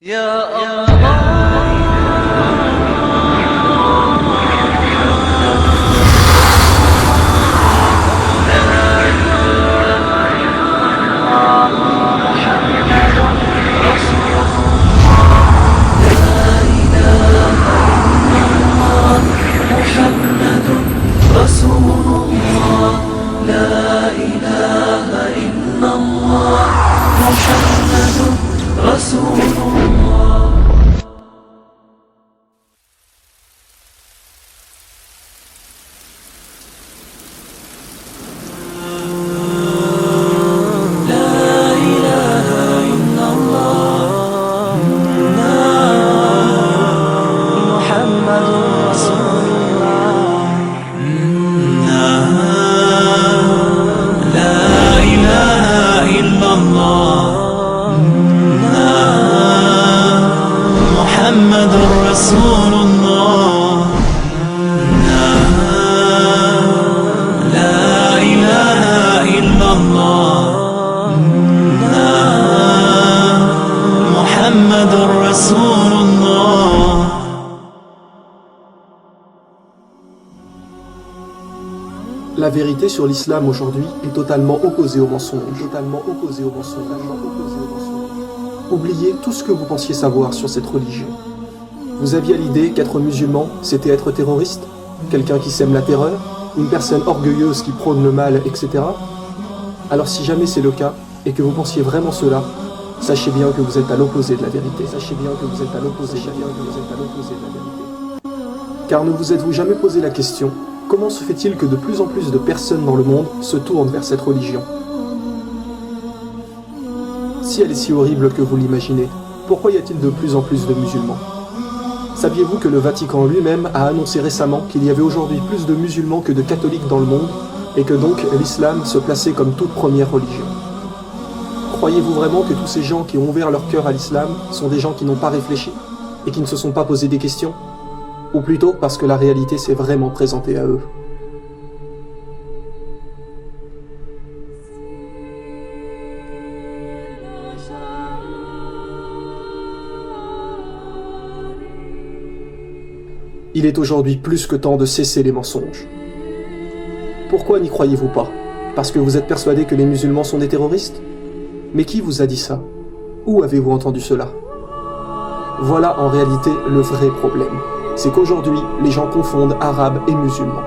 يا الله محمد رسول الله لا إله إلا الله محمد رسول الله. محمد رسول الله لا إله إلا الله محمد رسول الله. La vérité sur l'islam aujourd'hui est totalement opposée au mensonge. Oubliez tout ce que vous pensiez savoir sur cette religion. Vous aviez l'idée qu'être musulman, c'était être terroriste, quelqu'un qui sème la terreur, une personne orgueilleuse qui prône le mal, etc. Alors si jamais c'est le cas, et que vous pensiez vraiment cela, sachez bien que vous êtes à l'opposé de la vérité. Car ne vous êtes-vous jamais posé la question, comment se fait-il que de plus en plus de personnes dans le monde se tournent vers cette religion? Si elle est si horrible que vous l'imaginez, pourquoi y a-t-il de plus en plus de musulmans? Saviez-vous que le Vatican lui-même a annoncé récemment qu'il y avait aujourd'hui plus de musulmans que de catholiques dans le monde, et que donc l'islam se plaçait comme toute première religion? Croyez-vous vraiment que tous ces gens qui ont ouvert leur cœur à l'islam sont des gens qui n'ont pas réfléchi, et qui ne se sont pas posé des questions? Ou plutôt parce que la réalité s'est vraiment présentée à eux? Il est aujourd'hui plus que temps de cesser les mensonges. Pourquoi n'y croyez-vous pas? Parce que vous êtes persuadé que les musulmans sont des terroristes? Mais qui vous a dit ça? Où avez-vous entendu cela? Voilà en réalité le vrai problème. C'est qu'aujourd'hui, les gens confondent arabe et musulman.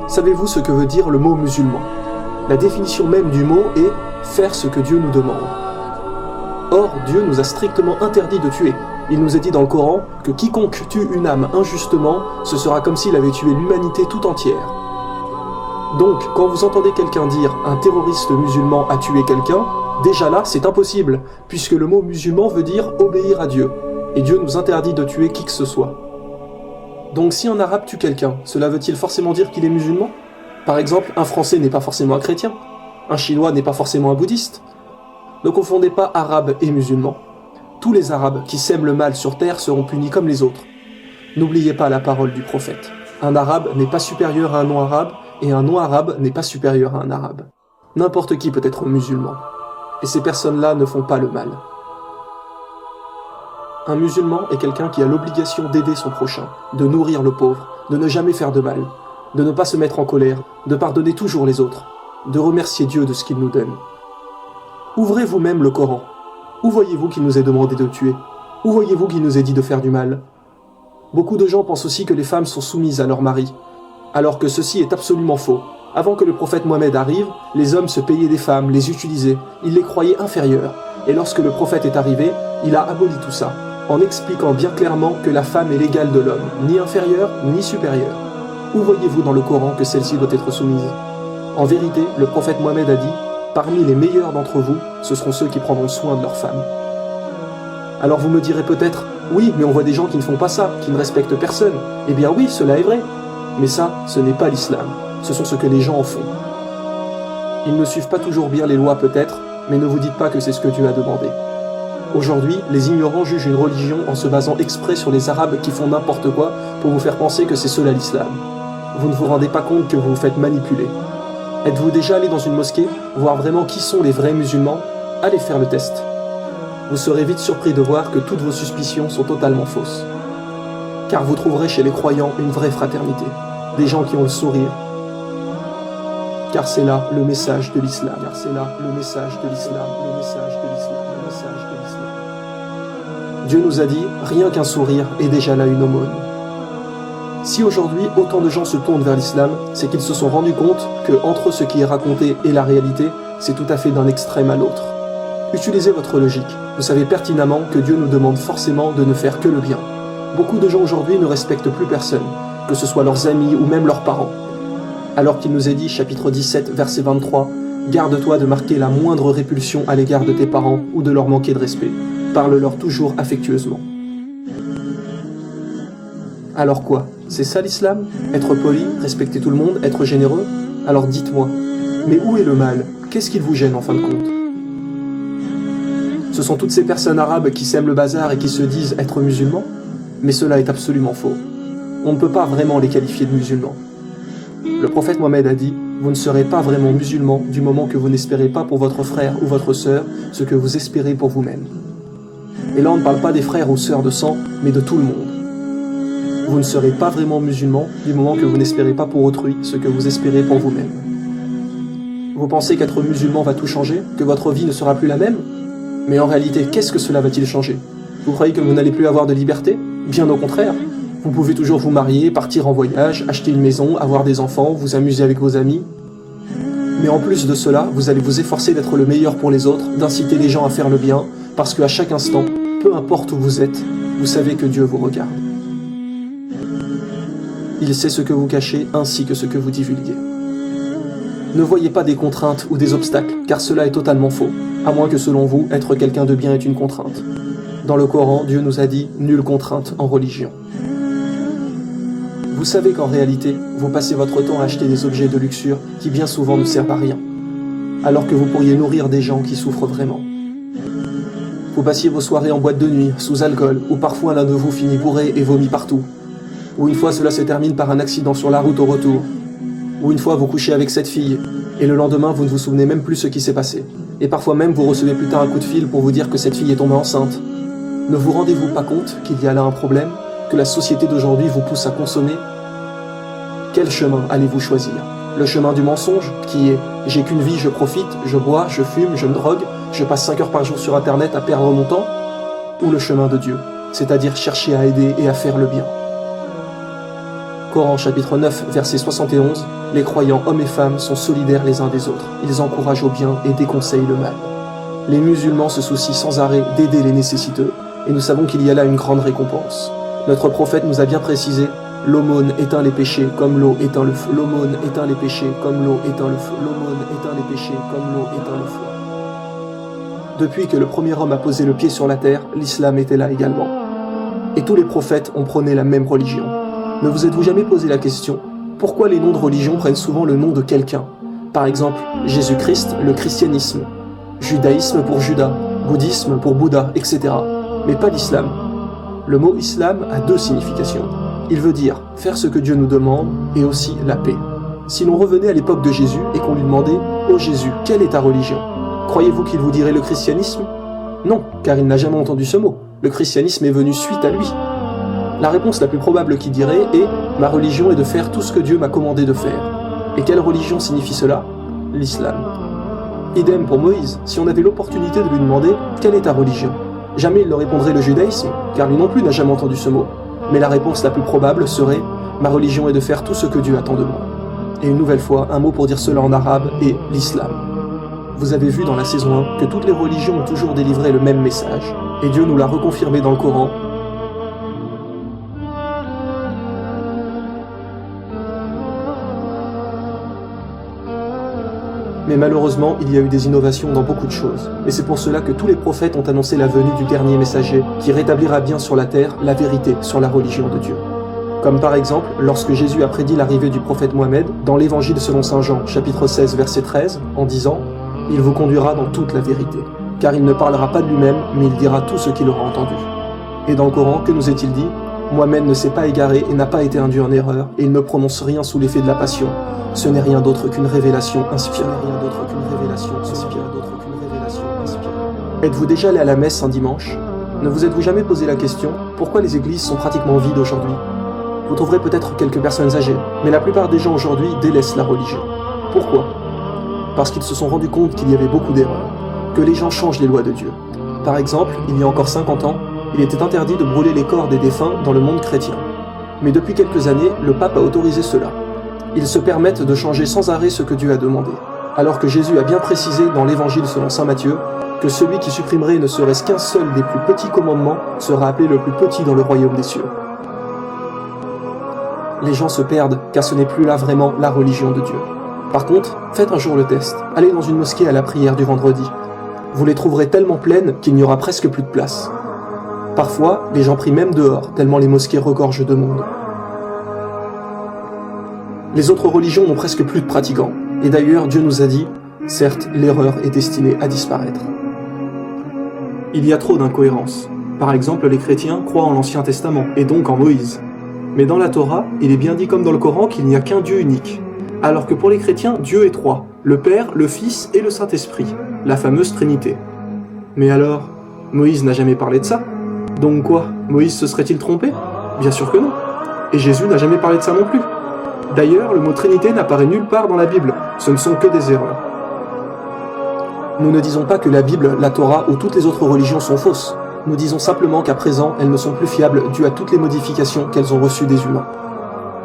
Savez-vous ce que veut dire le mot musulman? La définition même du mot est « faire ce que Dieu nous demande ». Or, Dieu nous a strictement interdit de tuer. Il nous est dit dans le Coran que quiconque tue une âme injustement, ce sera comme s'il avait tué l'humanité tout entière. Donc, quand vous entendez quelqu'un dire « un terroriste musulman a tué quelqu'un », déjà là, c'est impossible, puisque le mot musulman veut dire « obéir à Dieu ». Et Dieu nous interdit de tuer qui que ce soit. Donc si un arabe tue quelqu'un, cela veut-il forcément dire qu'il est musulman? Par exemple, un français n'est pas forcément un chrétien, un chinois n'est pas forcément un bouddhiste. Ne confondez pas arabe et musulman. Tous les arabes qui sèment le mal sur terre seront punis comme les autres. N'oubliez pas la parole du prophète. Un arabe n'est pas supérieur à un non-arabe, et un non-arabe n'est pas supérieur à un arabe. N'importe qui peut être musulman. Et ces personnes-là ne font pas le mal. Un musulman est quelqu'un qui a l'obligation d'aider son prochain, de nourrir le pauvre, de ne jamais faire de mal, de ne pas se mettre en colère, de pardonner toujours les autres, de remercier Dieu de ce qu'il nous donne. Ouvrez vous-même le Coran. Où voyez-vous qu'il nous est demandé de tuer? Où voyez-vous qu'il nous est dit de faire du mal? Beaucoup de gens pensent aussi que les femmes sont soumises à leur mari, alors que ceci est absolument faux. Avant que le prophète Mohammed arrive, les hommes se payaient des femmes, les utilisaient, ils les croyaient inférieures. Et lorsque le prophète est arrivé, il a aboli tout ça, en expliquant bien clairement que la femme est l'égale de l'homme, ni inférieure, ni supérieure. Où voyez-vous dans le Coran que celle-ci doit être soumise? En vérité, le prophète Mohammed a dit « Parmi les meilleurs d'entre vous, ce seront ceux qui prendront soin de leurs femmes. » Alors vous me direz peut-être « Oui, mais on voit des gens qui ne font pas ça, qui ne respectent personne. » Eh bien oui, cela est vrai. Mais ça, ce n'est pas l'islam. Ce sont ce que les gens en font. Ils ne suivent pas toujours bien les lois peut-être, mais ne vous dites pas que c'est ce que Dieu a demandé. Aujourd'hui, les ignorants jugent une religion en se basant exprès sur les arabes qui font n'importe quoi pour vous faire penser que c'est cela l'islam. Vous ne vous rendez pas compte que vous vous faites manipuler. Êtes-vous déjà allé dans une mosquée, voir vraiment qui sont les vrais musulmans? Allez faire le test. vous serez vite surpris de voir que toutes vos suspicions sont totalement fausses. Car vous trouverez chez les croyants une vraie fraternité, des gens qui ont le sourire. Car c'est là le message de l'islam. Car c'est là le message de l'islam. Le message de l'islam. Le message de l'islam. Dieu nous a dit, rien qu'un sourire est déjà là une aumône. Si aujourd'hui autant de gens se tournent vers l'islam, c'est qu'ils se sont rendus compte que entre ce qui est raconté et la réalité, c'est tout à fait d'un extrême à l'autre. Utilisez votre logique. Vous savez pertinemment que Dieu nous demande forcément de ne faire que le bien. Beaucoup de gens aujourd'hui ne respectent plus personne, que ce soit leurs amis ou même leurs parents. Alors qu'il nous est dit, chapitre 17, verset 23, « Garde-toi de marquer la moindre répulsion à l'égard de tes parents ou de leur manquer de respect. Parle-leur toujours affectueusement. » Alors quoi? C'est ça l'islam? Être poli, respecter tout le monde, être généreux? Alors dites-moi, mais où est le mal? Qu'est-ce qu'il vous gêne en fin de compte? Ce sont toutes ces personnes arabes qui sèment le bazar et qui se disent être musulmans? Mais cela est absolument faux. On ne peut pas vraiment les qualifier de musulmans. Le prophète Mohammed a dit, vous ne serez pas vraiment musulman du moment que vous n'espérez pas pour votre frère ou votre sœur ce que vous espérez pour vous-même. Et là on ne parle pas des frères ou sœurs de sang, mais de tout le monde. Vous ne serez pas vraiment musulman du moment que vous n'espérez pas pour autrui ce que vous espérez pour vous-même. Vous pensez qu'être musulman va tout changer? Que votre vie ne sera plus la même? Mais en réalité, qu'est-ce que cela va-t-il changer? Vous croyez que vous n'allez plus avoir de liberté? Bien au contraire. Vous pouvez toujours vous marier, partir en voyage, acheter une maison, avoir des enfants, vous amuser avec vos amis. Mais en plus de cela, vous allez vous efforcer d'être le meilleur pour les autres, d'inciter les gens à faire le bien, parce qu'à chaque instant, peu importe où vous êtes, vous savez que Dieu vous regarde. Il sait ce que vous cachez ainsi que ce que vous divulguez. Ne voyez pas des contraintes ou des obstacles, car cela est totalement faux, à moins que selon vous, être quelqu'un de bien est une contrainte. Dans le Coran, Dieu nous a dit « nulle contrainte en religion ». Vous savez qu'en réalité, vous passez votre temps à acheter des objets de luxure qui bien souvent ne servent à rien, alors que vous pourriez nourrir des gens qui souffrent vraiment. Vous passiez vos soirées en boîte de nuit, sous alcool, ou parfois l'un de vous finit bourré et vomit partout. Ou une fois cela se termine par un accident sur la route au retour. Ou une fois vous couchez avec cette fille, et le lendemain vous ne vous souvenez même plus ce qui s'est passé. Et parfois même vous recevez plus tard un coup de fil pour vous dire que cette fille est tombée enceinte. Ne vous rendez-vous pas compte qu'il y a là un problème, que la société d'aujourd'hui vous pousse à consommer? Quel chemin allez-vous choisir? Le chemin du mensonge, qui est « j'ai qu'une vie, je profite, je bois, je fume, je me drogue, je passe 5 heures par jour sur internet à perdre mon temps » ou le chemin de Dieu, c'est-à-dire chercher à aider et à faire le bien? Coran chapitre 9, verset 71, les croyants hommes et femmes sont solidaires les uns des autres, ils encouragent au bien et déconseillent le mal. Les musulmans se soucient sans arrêt d'aider les nécessiteux, et nous savons qu'il y a là une grande récompense. Notre prophète nous a bien précisé, l'aumône éteint les péchés comme l'eau éteint le feu. L'aumône éteint les péchés comme l'eau éteint le feu. L'aumône éteint les péchés comme l'eau éteint le feu. Depuis que le premier homme a posé le pied sur la terre, l'islam était là également. Et tous les prophètes ont prôné la même religion. Ne vous êtes-vous jamais posé la question, pourquoi les noms de religion prennent souvent le nom de quelqu'un? Par exemple, Jésus-Christ, le christianisme, judaïsme pour Judas, bouddhisme pour Bouddha, etc. Mais pas l'islam. Le mot islam a deux significations. Il veut dire faire ce que Dieu nous demande et aussi la paix. Si l'on revenait à l'époque de Jésus et qu'on lui demandait « Ô Jésus, quelle est ta religion ?» Croyez-vous qu'il vous dirait le christianisme? Non, car il n'a jamais entendu ce mot. Le christianisme est venu suite à lui. La réponse la plus probable qu'il dirait est « Ma religion est de faire tout ce que Dieu m'a commandé de faire ». Et quelle religion signifie cela? L'islam. Idem pour Moïse, si on avait l'opportunité de lui demander « Quelle est ta religion ?» Jamais il leur répondrait le judaïsme, car lui non plus n'a jamais entendu ce mot. Mais la réponse la plus probable serait « Ma religion est de faire tout ce que Dieu attend de moi ». Et une nouvelle fois, un mot pour dire cela en arabe est l'islam. Vous avez vu dans la saison 1 que toutes les religions ont toujours délivré le même message, et Dieu nous l'a reconfirmé dans le Coran. Mais malheureusement, il y a eu des innovations dans beaucoup de choses. Et c'est pour cela que tous les prophètes ont annoncé la venue du dernier messager qui rétablira bien sur la terre la vérité sur la religion de Dieu. Comme par exemple, lorsque Jésus a prédit l'arrivée du prophète Mohammed dans l'évangile selon saint Jean, chapitre 16, verset 13, en disant « Il vous conduira dans toute la vérité, car il ne parlera pas de lui-même, mais il dira tout ce qu'il aura entendu. » Et dans le Coran, que nous est-il dit? Mohammed ne s'est pas égaré et n'a pas été induit en erreur, et il ne prononce rien sous l'effet de la passion. Ce n'est rien d'autre qu'une révélation inspirée. Rien d'autre qu'une révélation inspirée. Êtes-vous déjà allé à la messe un dimanche? Ne vous êtes-vous jamais posé la question pourquoi les églises sont pratiquement vides aujourd'hui? Vous trouverez peut-être quelques personnes âgées, mais la plupart des gens aujourd'hui délaissent la religion. Pourquoi? Parce qu'ils se sont rendus compte qu'il y avait beaucoup d'erreurs, que les gens changent les lois de Dieu. Par exemple, il y a encore 50 ans, il était interdit de brûler les corps des défunts dans le monde chrétien. Mais depuis quelques années, le pape a autorisé cela. Ils se permettent de changer sans arrêt ce que Dieu a demandé, alors que Jésus a bien précisé dans l'Évangile selon saint Matthieu que celui qui supprimerait ne serait-ce qu'un seul des plus petits commandements sera appelé le plus petit dans le royaume des cieux. Les gens se perdent car ce n'est plus là vraiment la religion de Dieu. Par contre, faites un jour le test. Allez dans une mosquée à la prière du vendredi. Vous les trouverez tellement pleines qu'il n'y aura presque plus de place. Parfois, les gens prient même dehors, tellement les mosquées regorgent de monde. Les autres religions n'ont presque plus de pratiquants. Et d'ailleurs, Dieu nous a dit, certes, l'erreur est destinée à disparaître. Il y a trop d'incohérences. Par exemple, les chrétiens croient en l'Ancien Testament, et donc en Moïse. Mais dans la Torah, il est bien dit comme dans le Coran qu'il n'y a qu'un Dieu unique. Alors que pour les chrétiens, Dieu est trois, le Père, le Fils et le Saint-Esprit, la fameuse Trinité. Mais alors, Moïse n'a jamais parlé de ça? Donc quoi, Moïse se serait-il trompé? Bien sûr que non. Et Jésus n'a jamais parlé de ça non plus. D'ailleurs, le mot Trinité n'apparaît nulle part dans la Bible, ce ne sont que des erreurs. Nous ne disons pas que la Bible, la Torah ou toutes les autres religions sont fausses. Nous disons simplement qu'à présent, elles ne sont plus fiables dues à toutes les modifications qu'elles ont reçues des humains.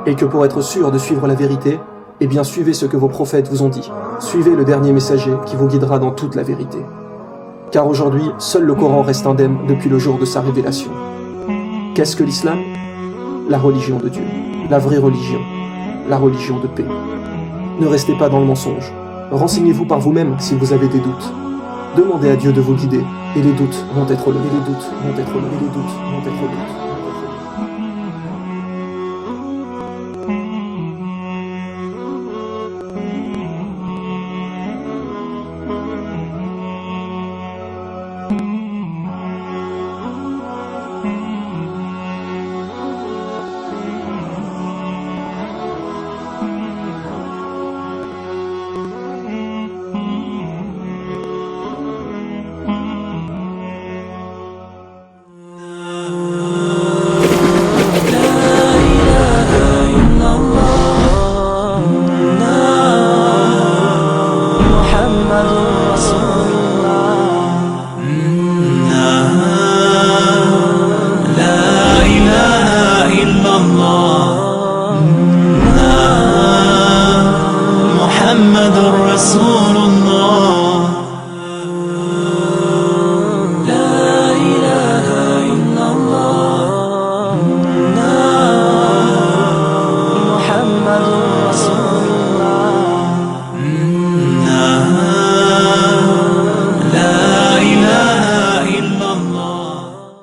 Et que pour être sûr de suivre la vérité, eh bien suivez ce que vos prophètes vous ont dit. Suivez le dernier messager qui vous guidera dans toute la vérité. Car aujourd'hui, seul le Coran reste indemne depuis le jour de sa révélation. Qu'est-ce que l'islam? La religion de Dieu, la vraie religion, la religion de paix. Ne restez pas dans le mensonge. Renseignez-vous par vous-même si vous avez des doutes. Demandez à Dieu de vous guider, et les doutes vont être levés.